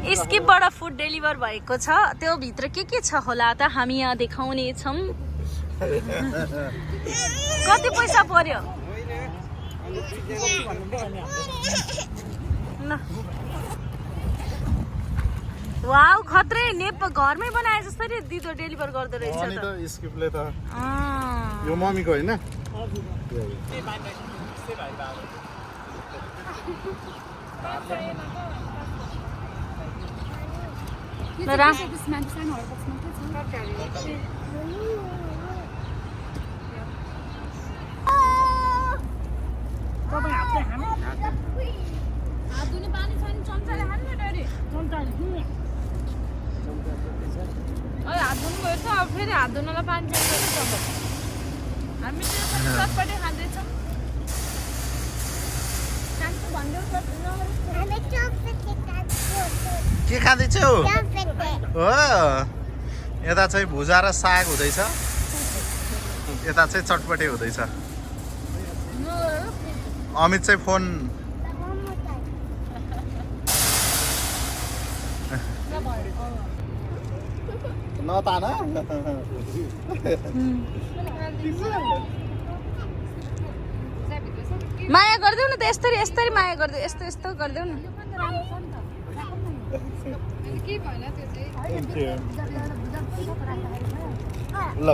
स्किपबाट food deliver भएको छ। त्यो भित्र के छ होला त हामी यहाँ देखाउने छौं। कति पैसा पर्यो? वाउ खत्रै घरमै बनाए जसरी दिदो डेलिभर गर्दो रहेछ अनि त। त स्किपले त यो मम्मीको हैन हात धुनुभयो त अब फेरि हात धुनलाई पानी चाहिन्छ। हामी चटपटी खाँदैछौँ। के खाँदैछौ? हो यता चाहिँ भुजा र साग हुँदैछ, यता चाहिँ चटपटे हुँदैछ। अमित चाहिँ फोन नतान माया गर्देऊ न त यसरी यसरी माया गर्देऊ यस्तो यस्तो गर्देऊ न। ल